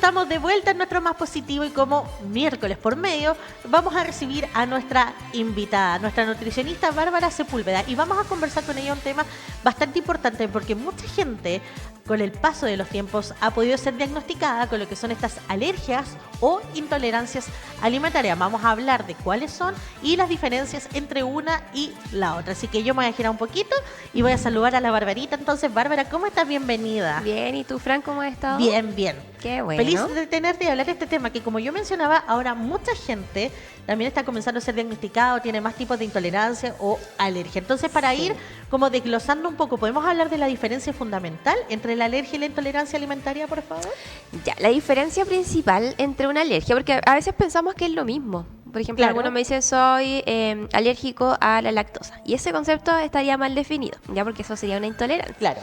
estamos de vuelta en nuestro Más Positivo y como miércoles por medio vamos a recibir a nuestra invitada, nuestra nutricionista Bárbara Sepúlveda, y vamos a conversar con ella un tema bastante importante porque mucha gente con el paso de los tiempos ha podido ser diagnosticada con lo que son estas alergias o intolerancias alimentarias. Vamos a hablar de cuáles son y las diferencias entre una y la otra. Así que yo me voy a girar un poquito y voy a saludar a la Barbarita. Entonces, Bárbara, ¿cómo estás? Bienvenida. Bien, ¿y tú, Fran, cómo has estado? Bien, bien. Qué bueno. Feliz de tenerte y hablar de este tema que, como yo mencionaba, ahora mucha gente también está comenzando a ser diagnosticada o tiene más tipos de intolerancia o alergia. Entonces, para ir como desglosando un poco, ¿podemos hablar de la diferencia fundamental entre la alergia y la intolerancia alimentaria, por favor? Ya, la diferencia principal entre una alergia, porque a veces pensamos que es lo mismo. Por ejemplo, Claro. algunos me dicen soy alérgico a la lactosa. Y ese concepto estaría mal definido, ya porque eso sería una intolerancia. Claro.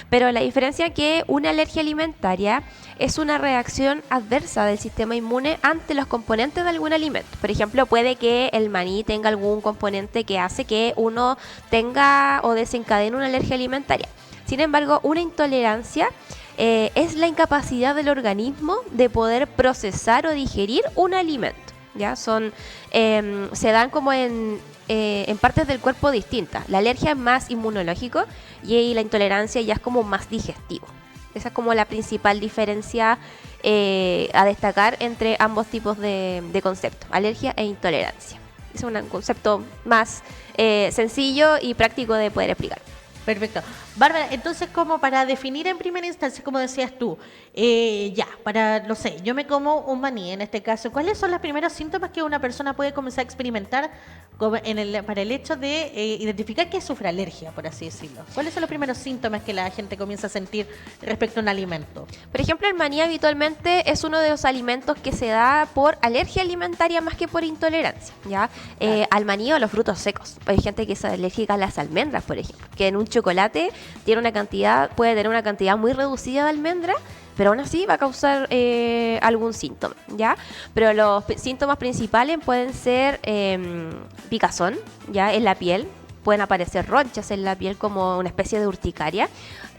Pero la diferencia es que una alergia alimentaria es una reacción adversa del sistema inmune ante los componentes de algún alimento. Por ejemplo, puede que el maní tenga algún componente que hace que uno tenga o desencadene una alergia alimentaria. Sin embargo, una intolerancia es la incapacidad del organismo de poder procesar o digerir un alimento. ¿Ya? Se dan como en partes del cuerpo distintas. La alergia es más inmunológico y la intolerancia ya es como más digestivo. Esa es como la principal diferencia a destacar entre ambos tipos de conceptos, alergia e intolerancia. Es un concepto más sencillo y práctico de poder explicar. Perfecto. Bárbara, entonces, como para definir en primera instancia, como decías tú, no sé, yo me como un maní en este caso, ¿cuáles son los primeros síntomas que una persona puede comenzar a experimentar para el hecho de identificar que sufre alergia, por así decirlo? ¿Cuáles son los primeros síntomas que la gente comienza a sentir respecto a un alimento? Por ejemplo, el maní habitualmente es uno de los alimentos que se da por alergia alimentaria más que por intolerancia, ¿ya? Claro. Al maní o a los frutos secos. Hay gente que es alérgica a las almendras, por ejemplo, que en un chocolate puede tener una cantidad muy reducida de almendra, pero aún así va a causar algún síntoma, ¿ya? Pero los síntomas principales pueden ser picazón, ¿ya? En la piel, pueden aparecer ronchas en la piel como una especie de urticaria,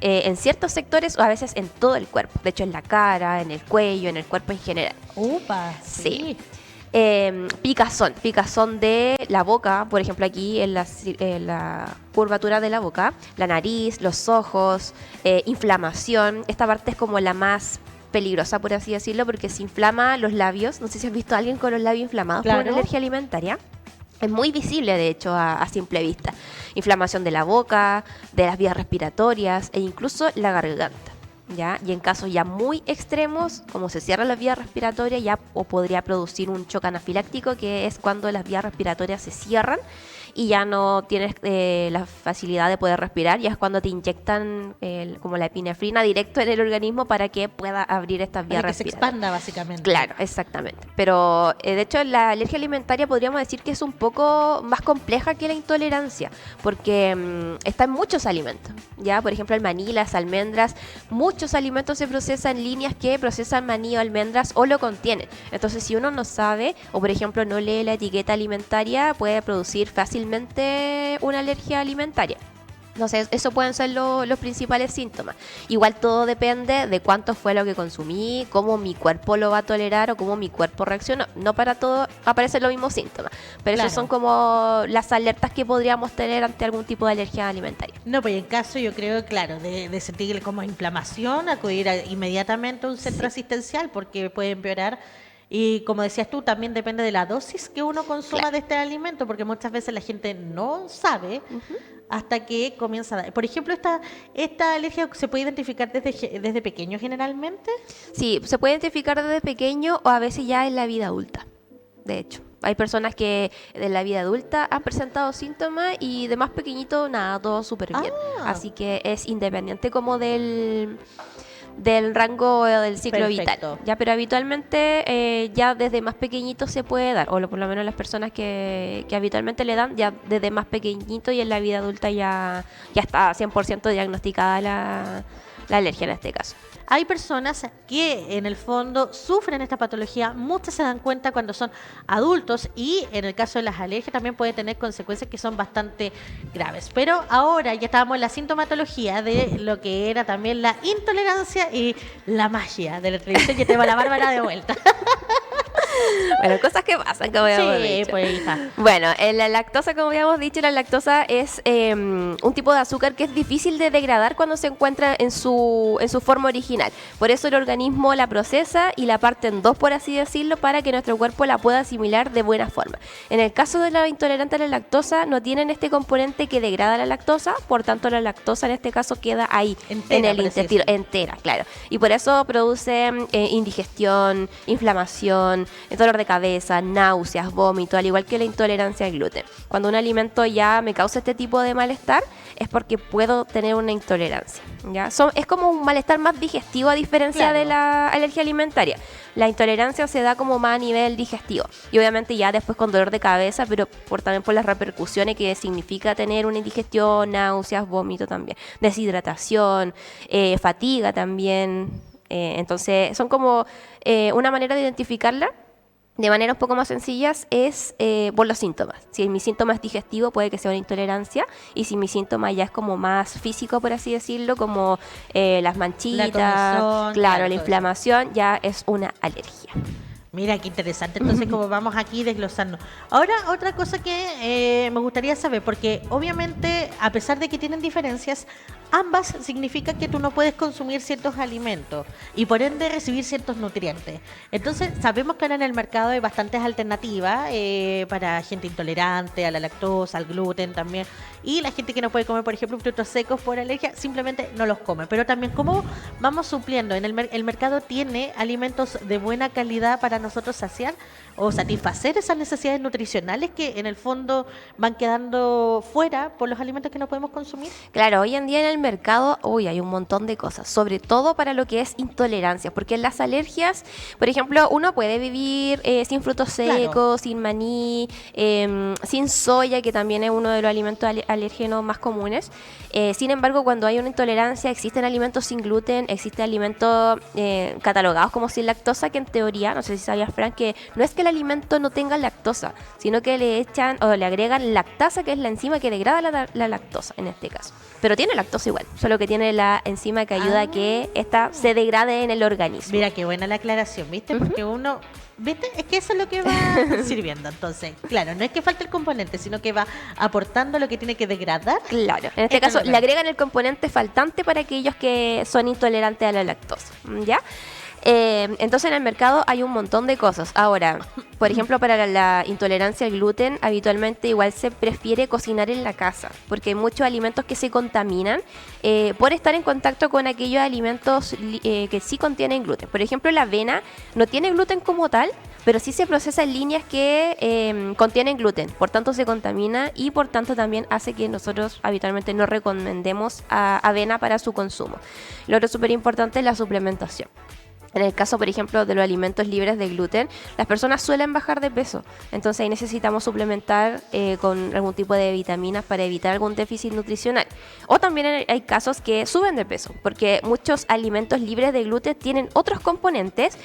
en ciertos sectores o a veces en todo el cuerpo, de hecho en la cara, en el cuello, en el cuerpo en general. ¡Upa! Sí. Picazón de la boca, por ejemplo aquí en la curvatura de la boca, la nariz, los ojos, inflamación. Esta parte es como la más peligrosa, por así decirlo, porque se inflama los labios. No sé si has visto a alguien con los labios inflamados por una alergia alimentaria. Es muy visible, de hecho, a simple vista. Inflamación de la boca, de las vías respiratorias e incluso la garganta. ¿Ya? Y en casos ya muy extremos, como se cierran las vías respiratorias, ya o podría producir un shock anafiláctico, que es cuando las vías respiratorias se cierran y ya no tienes la facilidad de poder respirar. Ya es cuando te inyectan como la epinefrina directo en el organismo para que pueda abrir estas vías Para que se respiratorias. expanda, básicamente. Claro, exactamente. Pero de hecho la alergia alimentaria podríamos decir que es un poco más compleja que la intolerancia, porque está en muchos alimentos. Ya, por ejemplo, el maní, las almendras, muchos alimentos se procesan en líneas que procesan maní o almendras o lo contienen. Entonces, si uno no sabe o, por ejemplo, no lee la etiqueta alimentaria, puede producir fácilmente una alergia alimentaria. Entonces, eso pueden ser los principales síntomas. Igual todo depende de cuánto fue lo que consumí, cómo mi cuerpo lo va a tolerar o cómo mi cuerpo reacciona. No para todo aparecen los mismos síntomas, pero Claro. esos son como las alertas que podríamos tener ante algún tipo de alergia alimentaria. No, pues en caso yo creo, claro, de sentir como inflamación, acudir inmediatamente a un centro asistencial porque puede empeorar. Y como decías tú, también depende de la dosis que uno consuma Claro. de este alimento, porque muchas veces la gente no sabe hasta que comienza a dar. Por ejemplo, esta alergia se puede identificar desde pequeño generalmente. Sí, se puede identificar desde pequeño o a veces ya en la vida adulta, de hecho. Hay personas que en la vida adulta han presentado síntomas y de más pequeñito, nada, todo súper bien. Así que es independiente como del rango del ciclo Perfecto. vital. Ya, pero habitualmente ya desde más pequeñito se puede dar, o por lo menos las personas que habitualmente le dan, ya desde más pequeñito y en la vida adulta ya está 100% diagnosticada la alergia en este caso. hay personas que en el fondo sufren esta patología, muchas se dan cuenta cuando son adultos y en el caso de las alergias también puede tener consecuencias que son bastante graves. Pero ahora ya estábamos en la sintomatología de lo que era también la intolerancia y la magia de la televisión, y te va la Bárbara de vuelta. Bueno, cosas que pasan, como habíamos Sí, dicho. pues hija. Bueno, la lactosa, como habíamos dicho, la lactosa es un tipo de azúcar que es difícil de degradar cuando se encuentra en su forma original. Por eso el organismo la procesa y la parte en dos, por así decirlo, para que nuestro cuerpo la pueda asimilar de buena forma. En el caso de la intolerante a la lactosa, no tienen este componente que degrada la lactosa, por tanto la lactosa en este caso queda ahí, Entera, en el por así intestino, decirlo. entera, claro. Y por eso produce indigestión, inflamación, dolor de cabeza, náuseas, vómito, al igual que la intolerancia al gluten. Cuando un alimento ya me causa este tipo de malestar, es porque puedo tener una intolerancia, ¿ya? Es como un malestar más digestivo a diferencia Claro. de la alergia alimentaria. La intolerancia se da como más a nivel digestivo y obviamente ya después con dolor de cabeza, pero también por las repercusiones que significa tener una indigestión, náuseas, vómito también, deshidratación, fatiga también. Entonces son como una manera de identificarla de manera un poco más sencillas es por los síntomas. Si mi síntoma es digestivo, puede que sea una intolerancia, y si mi síntoma ya es como más físico, por así decirlo, como las manchitas, comezón, claro, todo la eso. inflamación, ya es una alergia. Mira, qué interesante. Entonces, como vamos aquí desglosando. Ahora, otra cosa que me gustaría saber, porque obviamente, a pesar de que tienen diferencias, ambas significa que tú no puedes consumir ciertos alimentos y por ende recibir ciertos nutrientes. Entonces, sabemos que ahora en el mercado hay bastantes alternativas para gente intolerante a la lactosa, al gluten también. Y la gente que no puede comer, por ejemplo, frutos secos por alergia, simplemente no los come. Pero también, ¿cómo vamos supliendo? El mercado tiene alimentos de buena calidad para nosotros saciar o satisfacer esas necesidades nutricionales que en el fondo van quedando fuera por los alimentos que no podemos consumir. Claro, hoy en día en el mercado, hay un montón de cosas, sobre todo para lo que es intolerancia, porque en las alergias, por ejemplo, uno puede vivir sin frutos secos, Claro. sin maní, sin soya, que también es uno de los alimentos alérgenos más comunes. Sin embargo, cuando hay una intolerancia, existen alimentos sin gluten, existen alimentos catalogados como sin lactosa, que en teoría, no sé si sabías, Fran, que no es que el alimento no tenga lactosa, sino que le echan o le agregan lactasa, que es la enzima que degrada la lactosa en este caso. Pero tiene lactosa igual, solo que tiene la enzima que ayuda a que esta se degrade en el organismo. Mira, qué buena la aclaración, ¿viste? Porque uno, ¿viste? Es que eso es lo que va sirviendo. Entonces, claro, no es que falte el componente, sino que va aportando lo que tiene que degradar. Claro, en este Esto caso es lo le que- agregan el componente faltante para aquellos que son intolerantes a la lactosa, ¿ya? Entonces en el mercado hay un montón de cosas. Ahora, por ejemplo, para la intolerancia al gluten, habitualmente igual se prefiere cocinar en la casa, porque hay muchos alimentos que se contaminan por estar en contacto con aquellos alimentos que sí contienen gluten. Por ejemplo, la avena no tiene gluten como tal, pero sí se procesa en líneas que contienen gluten, por tanto se contamina y por tanto también hace que nosotros habitualmente no recomendemos avena para su consumo. Lo otro súper importante es la suplementación. En el caso, por ejemplo, de los alimentos libres de gluten, las personas suelen bajar de peso. Entonces ahí necesitamos suplementar con algún tipo de vitaminas para evitar algún déficit nutricional. O también hay casos que suben de peso, porque muchos alimentos libres de gluten tienen otros componentes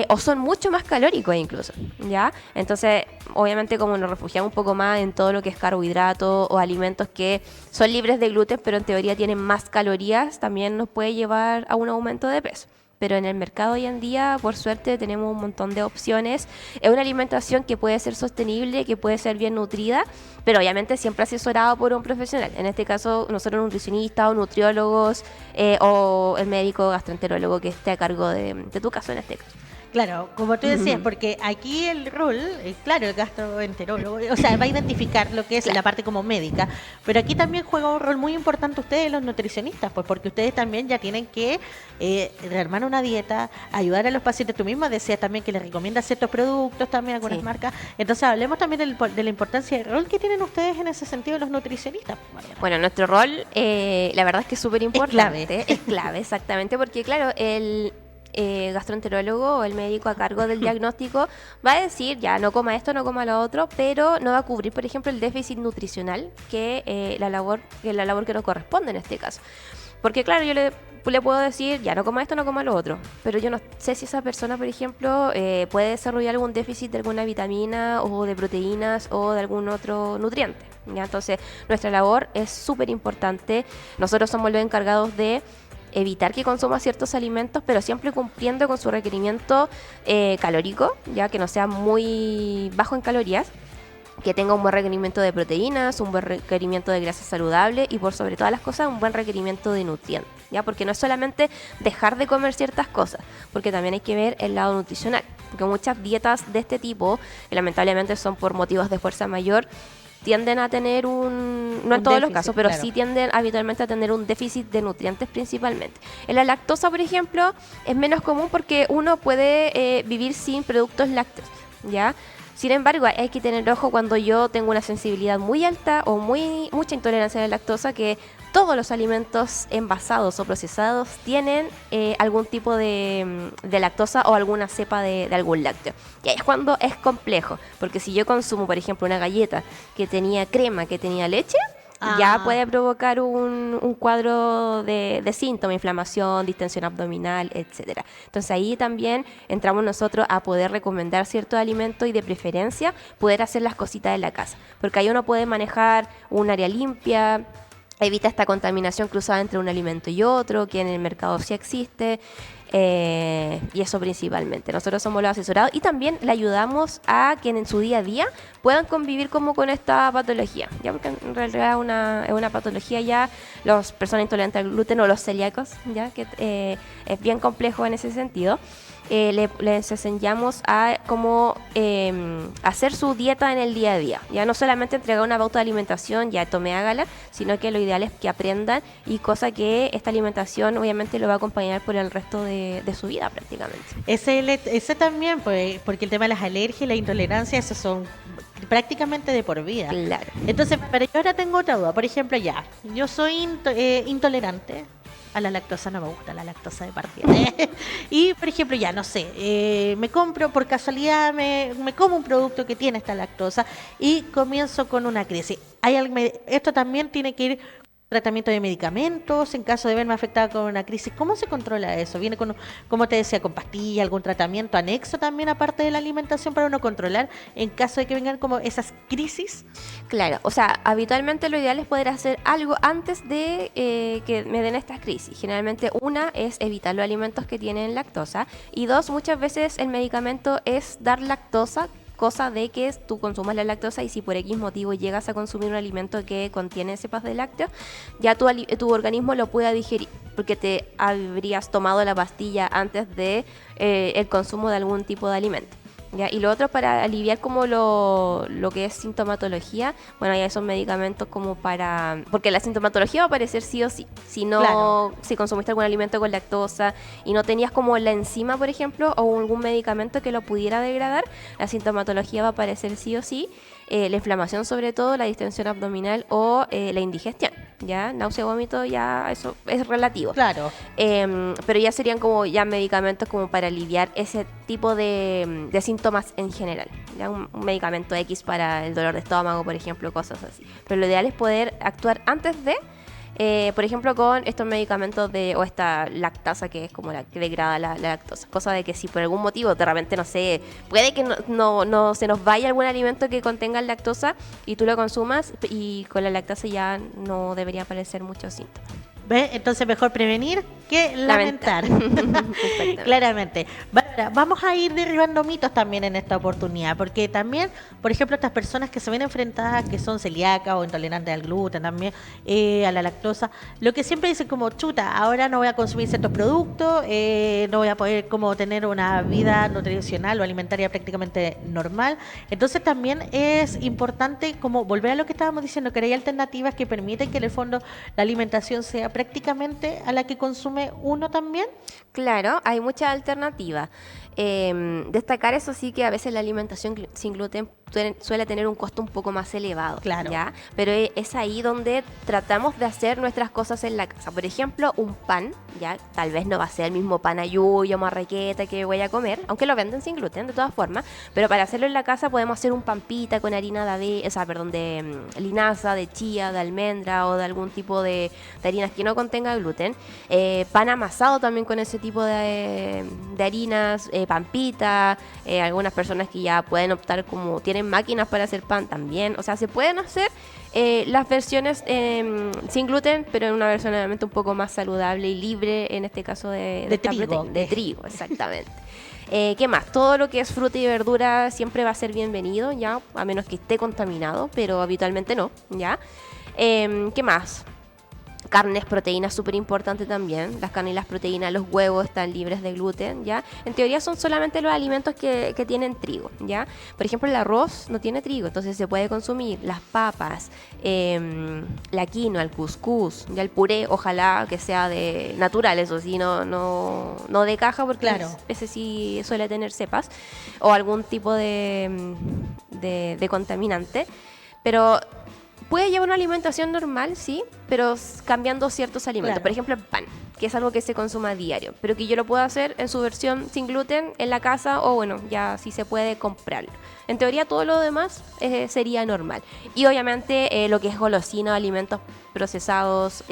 o son mucho más calóricos incluso, ¿ya? Entonces, obviamente, como nos refugiamos un poco más en todo lo que es carbohidratos o alimentos que son libres de gluten, pero en teoría tienen más calorías, también nos puede llevar a un aumento de peso. Pero en el mercado hoy en día, por suerte, tenemos un montón de opciones. Es una alimentación que puede ser sostenible, que puede ser bien nutrida, pero obviamente siempre asesorado por un profesional. En este caso, nosotros nutricionistas o nutriólogos o el médico gastroenterólogo que esté a cargo de tu caso en este caso. Claro, como tú decías, porque aquí el rol, claro, el gastroenterólogo, o sea, va a identificar lo que es la parte como médica, pero aquí también juega un rol muy importante ustedes, los nutricionistas, pues porque ustedes también ya tienen que rearmar una dieta, ayudar a los pacientes. Tú misma decías también que les recomiendas ciertos productos, también algunas Sí. marcas. Entonces, hablemos también de la importancia del rol que tienen ustedes en ese sentido, los nutricionistas. Bueno, nuestro rol, la verdad es que es súper importante. clave. Es clave, exactamente, porque claro, el gastroenterólogo o el médico a cargo del diagnóstico va a decir, ya, no coma esto, no coma lo otro, pero no va a cubrir, por ejemplo, el déficit nutricional que la labor que nos corresponde en este caso. Porque claro, yo le le puedo decir, ya no coma esto, no coma lo otro, pero yo no sé si esa persona, por ejemplo, puede desarrollar algún déficit de alguna vitamina o de proteínas o de algún otro nutriente, ¿ya? Entonces, nuestra labor es súper importante. Nosotros somos los encargados de evitar que consuma ciertos alimentos, pero siempre cumpliendo con su requerimiento calórico, ya que no sea muy bajo en calorías, que tenga un buen requerimiento de proteínas, un buen requerimiento de grasa saludable y por sobre todas las cosas un buen requerimiento de nutrientes, ¿ya? Porque no es solamente dejar de comer ciertas cosas, porque también hay que ver el lado nutricional, porque muchas dietas de este tipo, que lamentablemente son por motivos de fuerza mayor, tienden a tener no en todos los casos, pero claro. sí tienden habitualmente a tener un déficit de nutrientes principalmente. En la lactosa, por ejemplo, es menos común porque uno puede vivir sin productos lácteos, ¿ya? Sin embargo, hay que tener ojo cuando yo tengo una sensibilidad muy alta o mucha intolerancia a la lactosa, que todos los alimentos envasados o procesados tienen algún tipo de lactosa o alguna cepa de algún lácteo. Y ahí es cuando es complejo, porque si yo consumo, por ejemplo, una galleta que tenía crema, que tenía leche, ya puede provocar un cuadro de síntoma, inflamación, distensión abdominal, etcétera. Entonces ahí también entramos nosotros a poder recomendar ciertos alimentos y de preferencia poder hacer las cositas en la casa, porque ahí uno puede manejar un área limpia, evita esta contaminación cruzada entre un alimento y otro, que en el mercado sí existe. Y eso principalmente. Nosotros somos los asesorados y también le ayudamos a quien en su día a día puedan convivir como con esta patología, ya, porque en realidad es una patología ya, las personas intolerantes al gluten o los celíacos, ya que es bien complejo en ese sentido. Les enseñamos a cómo hacer su dieta en el día a día. Ya no solamente entregar una pauta de alimentación, ya tome, hágala, sino que lo ideal es que aprendan, y cosa que esta alimentación obviamente lo va a acompañar por el resto de su vida prácticamente. Ese también, pues, porque el tema de las alergias y la intolerancia, esos son prácticamente de por vida. Claro. Entonces, pero yo ahora tengo otra duda. Por ejemplo, yo soy intolerante a la lactosa, no me gusta la lactosa de partida. Y, por ejemplo, no sé, me compro, por casualidad, me como un producto que tiene esta lactosa y comienzo con una crisis. Esto también tiene que ir tratamiento de medicamentos en caso de verme afectada con una crisis. ¿Cómo se controla eso? ¿Viene con, como te decía, con pastillas, algún tratamiento anexo también aparte de la alimentación para uno controlar en caso de que vengan como esas crisis? Claro, o sea, habitualmente lo ideal es poder hacer algo antes de que me den estas crisis. Generalmente una es evitar los alimentos que tienen lactosa, y dos, muchas veces el medicamento es dar lactosa, cosa de que tú consumas la lactosa, y si por X motivo llegas a consumir un alimento que contiene cepas de lácteos, ya tu organismo lo pueda digerir, porque te habrías tomado la pastilla antes de el consumo de algún tipo de alimento. ¿Ya? Y lo otro, para aliviar como lo que es sintomatología, bueno, ya son medicamentos como para... Porque la sintomatología va a aparecer sí o sí. Si no, Claro. si consumiste algún alimento con lactosa y no tenías como la enzima, por ejemplo, o algún medicamento que lo pudiera degradar, la sintomatología va a aparecer sí o sí. La inflamación, sobre todo, la distensión abdominal o la indigestión, ¿ya? Náusea, vómito, ya eso es relativo. Claro. Pero ya serían como ya medicamentos como para aliviar ese tipo de síntomas en general. ¿Ya? Un medicamento X para el dolor de estómago, por ejemplo, cosas así. Pero lo ideal es poder actuar antes de, por ejemplo, con estos medicamentos o esta lactasa, que es como la que degrada la lactosa. Cosa de que si por algún motivo, de repente, no sé, puede que no se nos vaya algún alimento que contenga lactosa y tú lo consumas, y con la lactasa ya no debería aparecer muchos síntomas. ¿Ves? Entonces mejor prevenir que lamentar. Exactamente. Claramente. Bárbara, vamos a ir derribando mitos también en esta oportunidad, porque también, por ejemplo, estas personas que se ven enfrentadas, que son celíacas o intolerantes al gluten también, a la lactosa, lo que siempre dicen como, chuta, ahora no voy a consumir ciertos productos, no voy a poder como tener una vida nutricional o alimentaria prácticamente normal. Entonces también es importante como volver a lo que estábamos diciendo, que hay alternativas que permiten que en el fondo la alimentación sea prácticamente a la que consume uno también. Claro, hay muchas alternativas. Destacar eso sí que a veces la alimentación sin gluten suele tener un costo un poco más elevado, Claro. ¿ya? Pero es ahí donde tratamos de hacer nuestras cosas en la casa. Por ejemplo, un pan, ¿ya? Tal vez no va a ser el mismo pan ayuyo, marraqueta que voy a comer, aunque lo venden sin gluten de todas formas, pero para hacerlo en la casa podemos hacer un pan pita con harina de linaza, de chía, de almendra o de algún tipo de harinas que no contenga gluten. Pan amasado también con ese tipo de harinas, pan pita, algunas personas que ya pueden optar como tienen máquinas para hacer pan también, o sea, se pueden hacer las versiones sin gluten, pero en una versión obviamente un poco más saludable y libre, en este caso de esta trigo. proteína, de trigo, exactamente. ¿Qué más? Todo lo que es fruta y verdura siempre va a ser bienvenido, ya, a menos que esté contaminado, pero habitualmente no, ya. ¿Qué más? Carnes, proteínas, súper importante también. Las carnes y las proteínas, los huevos están libres de gluten, ¿ya? En teoría son solamente los alimentos que tienen trigo, ¿ya? Por ejemplo, el arroz no tiene trigo, entonces se puede consumir. Las papas, la quinoa, el cuscús, ya el puré, ojalá que sea de natural, eso sí, no de caja, porque Claro. ese sí suele tener cepas o algún tipo de contaminante. Pero puede llevar una alimentación normal, sí, pero cambiando ciertos alimentos. Claro. Por ejemplo, el pan, que es algo que se consuma a diario, pero que yo lo puedo hacer en su versión sin gluten en la casa o, bueno, ya si se puede comprarlo. En teoría, todo lo demás sería normal. Y obviamente lo que es golosina, alimentos procesados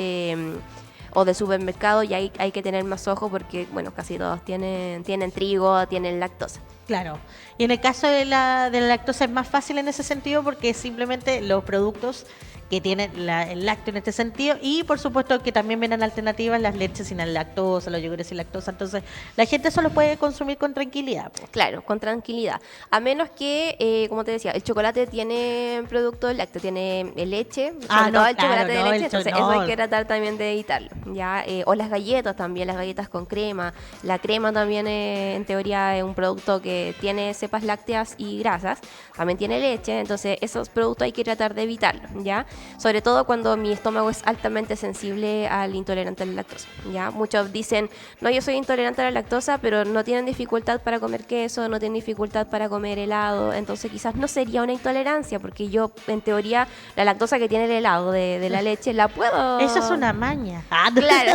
o de supermercado, ya hay que tener más ojo porque, bueno, casi todos tienen trigo, tienen lactosa. Claro. Y en el caso de la lactosa es más fácil en ese sentido porque simplemente los productos que tienen el lácteo en este sentido y por supuesto que también vienen alternativas las leches sin lactosa, los yogures sin lactosa, entonces la gente eso lo puede consumir con tranquilidad. Pues. Claro, con tranquilidad. A menos que, como te decía, el chocolate tiene productos lácteos, tiene leche, sobre todo el chocolate de leche, entonces eso hay que tratar también de evitarlo, ¿ya? O las galletas también, las galletas con crema. La crema también en teoría es un producto que tiene cepas lácteas y grasas, también tiene leche, entonces esos productos hay que tratar de evitarlos, ¿ya? Sobre todo cuando mi estómago es altamente sensible al intolerante a la lactosa, ¿ya? Muchos dicen, no, yo soy intolerante a la lactosa, pero no tienen dificultad para comer queso, no tienen dificultad para comer helado, entonces quizás no sería una intolerancia, porque yo, en teoría, la lactosa que tiene el helado de la leche, la puedo... Eso es una maña. Claro.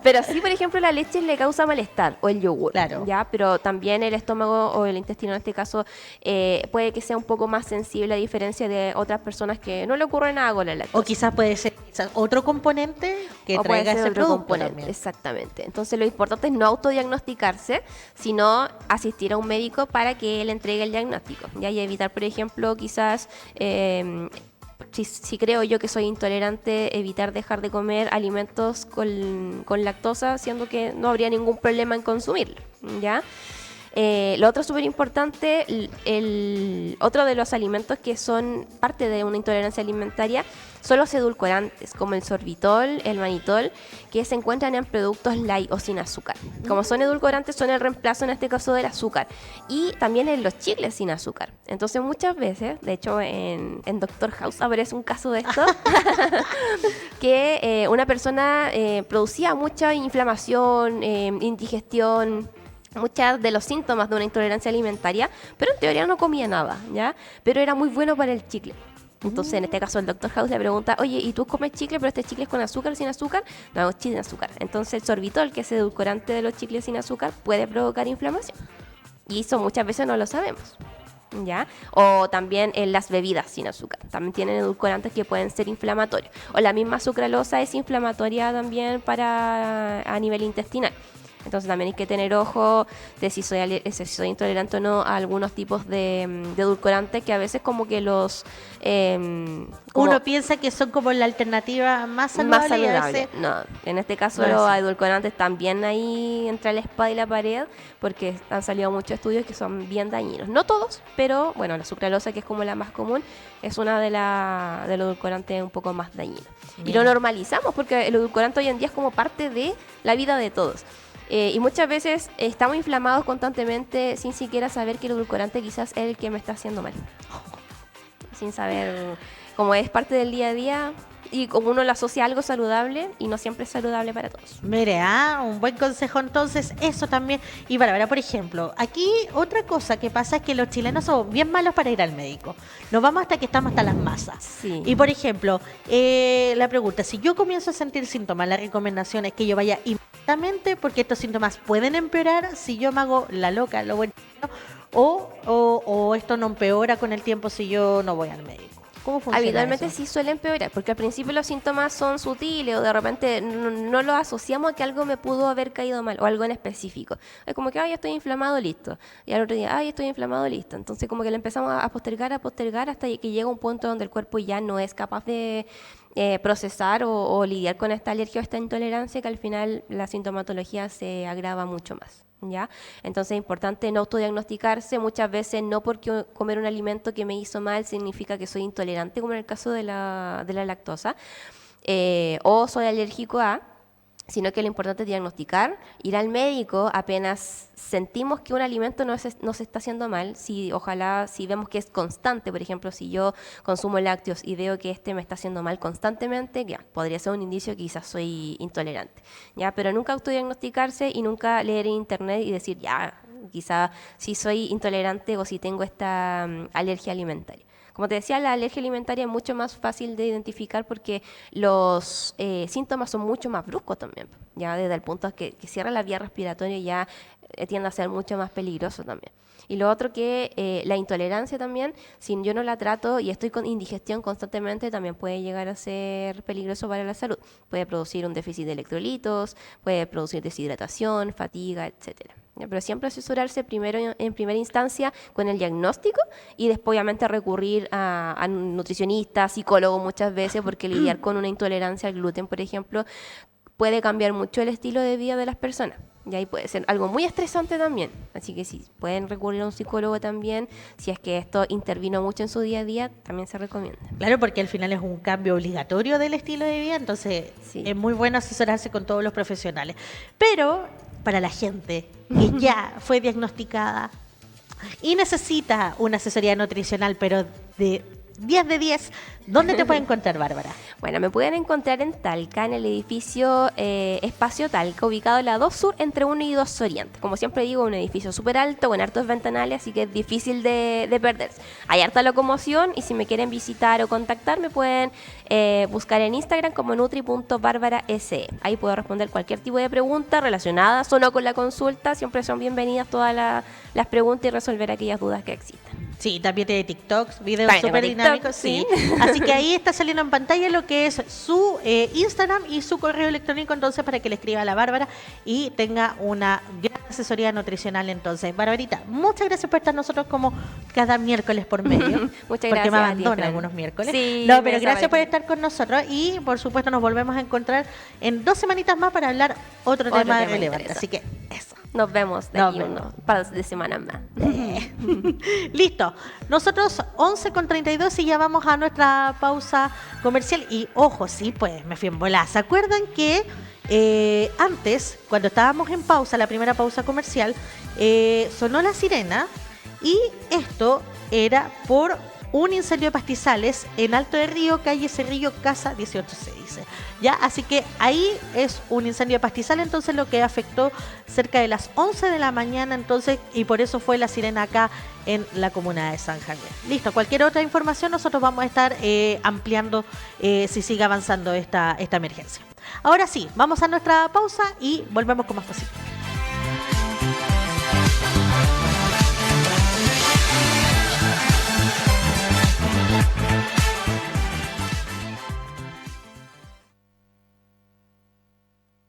Pero sí, por ejemplo, la leche le causa malestar, o el yogur, Claro. ¿ya? Pero también el estómago o el intestino, en este caso, puede que sea un poco más sensible, a diferencia de otras personas que no le ocurre nada con la lactosa. O quizás puede ser otro componente que O puede traiga ser ese otro producto componente, también. exactamente. Entonces lo importante es no autodiagnosticarse, sino asistir a un médico para que él entregue el diagnóstico, ¿ya? Y evitar, por ejemplo, quizás... Si creo yo que soy intolerante, evitar dejar de comer alimentos con lactosa, siendo que no habría ningún problema en consumirlo, ¿ya? Lo otro súper importante, otro de los alimentos que son parte de una intolerancia alimentaria son los edulcorantes, como el sorbitol, el manitol, que se encuentran en productos light o sin azúcar. Como son edulcorantes, son el reemplazo en este caso del azúcar. Y también en los chicles sin azúcar. Entonces muchas veces, de hecho en Doctor House aparece un caso de esto, que una persona producía mucha inflamación, indigestión, muchos de los síntomas de una intolerancia alimentaria, pero en teoría no comía nada, ¿ya? Pero era muy bueno para el chicle. Entonces, en este caso, el Dr. House le pregunta, oye, ¿y tú comes chicle, pero este chicle es con azúcar o sin azúcar? No, es chicle sin azúcar. Entonces, el sorbitol, que es edulcorante de los chicles sin azúcar, puede provocar inflamación. Y eso muchas veces no lo sabemos, ¿ya? O también en las bebidas sin azúcar. También tienen edulcorantes que pueden ser inflamatorios. O la misma sucralosa es inflamatoria también a nivel intestinal. Entonces también hay que tener ojo de si soy intolerante o no a algunos tipos de edulcorantes que a veces como que los... Uno piensa que son como la alternativa más saludable. Y a veces... No, en este caso No es los así. edulcorantes también ahí entre la espada y la pared, porque han salido muchos estudios que son bien dañinos. No todos, pero bueno, la sucralosa, que es como la más común, es una de los edulcorantes un poco más dañinos. Y Bien. lo normalizamos porque el edulcorante hoy en día es como parte de la vida de todos. Y muchas veces estamos inflamados constantemente sin siquiera saber que el edulcorante quizás es el que me está haciendo mal. Sin saber, como es parte del día a día, y como uno lo asocia a algo saludable y no siempre es saludable para todos. Mire, un buen consejo entonces, eso también. Y Bárbara, por ejemplo, aquí otra cosa que pasa es que los chilenos son bien malos para ir al médico. Nos vamos hasta que estamos hasta las masas. Sí. Y por ejemplo, la pregunta, si yo comienzo a sentir síntomas, la recomendación es que yo vaya inmediatamente porque estos síntomas pueden empeorar si yo me hago la loca, lo bueno, o esto no empeora con el tiempo si yo no voy al médico. ¿Cómo funciona Habitualmente eso? sí suelen empeorar, porque al principio los síntomas son sutiles o de repente no los asociamos a que algo me pudo haber caído mal o algo en específico. Es como que, ay, estoy inflamado, listo. Y al otro día, ay, estoy inflamado, listo. Entonces como que lo empezamos a postergar hasta que llega un punto donde el cuerpo ya no es capaz de procesar o lidiar con esta alergia o esta intolerancia, que al final la sintomatología se agrava mucho más. ¿Ya? Entonces es importante no autodiagnosticarse, muchas veces no porque comer un alimento que me hizo mal significa que soy intolerante, como en el caso de la lactosa, o soy alérgico a, sino que lo importante es diagnosticar, ir al médico apenas sentimos que un alimento nos está haciendo mal, si vemos que es constante, por ejemplo, si yo consumo lácteos y veo que me está haciendo mal constantemente, ya, podría ser un indicio que quizás soy intolerante, ya, pero nunca autodiagnosticarse y nunca leer en internet y decir, ya, quizás si soy intolerante o si tengo esta alergia alimentaria. Como te decía, la alergia alimentaria es mucho más fácil de identificar porque los síntomas son mucho más bruscos también. Ya desde el punto que cierra la vía respiratoria ya tiende a ser mucho más peligroso también. Y lo otro que la intolerancia también, si yo no la trato y estoy con indigestión constantemente, también puede llegar a ser peligroso para la salud. Puede producir un déficit de electrolitos, puede producir deshidratación, fatiga, etcétera. Pero siempre asesorarse primero en primera instancia con el diagnóstico y después obviamente recurrir a nutricionistas, psicólogos muchas veces, porque lidiar con una intolerancia al gluten, por ejemplo, puede cambiar mucho el estilo de vida de las personas. Y ahí puede ser algo muy estresante también. Así que sí, pueden recurrir a un psicólogo también. Si es que esto intervino mucho en su día a día, también se recomienda. Claro, porque al final es un cambio obligatorio del estilo de vida, entonces Sí. es muy bueno asesorarse con todos los profesionales. Pero para la gente que ya fue diagnosticada y necesita una asesoría nutricional, pero de 10 de 10, ¿dónde te puede encontrar, Bárbara? Bueno, me pueden encontrar en Talca, en el edificio Espacio Talca, ubicado en la 2 Sur, entre 1 y 2 Oriente. Como siempre digo, un edificio súper alto, con hartos ventanales, así que es difícil de perderse. Hay harta locomoción y si me quieren visitar o contactar, me pueden buscar en Instagram como nutri.barbara.se. Ahí puedo responder cualquier tipo de pregunta relacionadas o no con la consulta. Siempre son bienvenidas todas las preguntas y resolver aquellas dudas que existan. Sí, también tiene TikToks, videos También súper tengo dinámicos. TikTok, Sí. sí. Así que ahí está saliendo en pantalla lo que es su Instagram y su correo electrónico, entonces, para que le escriba a la Bárbara y tenga una gran asesoría nutricional. Entonces, Barbarita, muchas gracias por estar nosotros como cada miércoles por medio. Muchas porque gracias me a ti, abandona Fran. algunos miércoles. Sí, No, me pero gracias por desaparezco. estar con nosotros y, por supuesto, nos volvemos a encontrar en 2 semanitas más para hablar otro tema tema relevante. interesante. Así que, eso. Nos vemos de Nos aquí vemos. unos par de semanas más. Listo. Nosotros 11:32 y ya vamos a nuestra pausa comercial. Y ojo, sí, pues me fui en bola. ¿Se acuerdan que antes, cuando estábamos en pausa, la primera pausa comercial, sonó la sirena? Y esto era por un incendio de pastizales en Alto de Río, calle Cerrillo, casa 18 se dice. ¿Ya? Así que ahí es un incendio de pastizales, entonces lo que afectó cerca de las 11 de la mañana, entonces, y por eso fue la sirena acá en la comuna de San Javier. Listo, cualquier otra información nosotros vamos a estar ampliando si sigue avanzando esta emergencia. Ahora sí, vamos a nuestra pausa y volvemos con más cositas.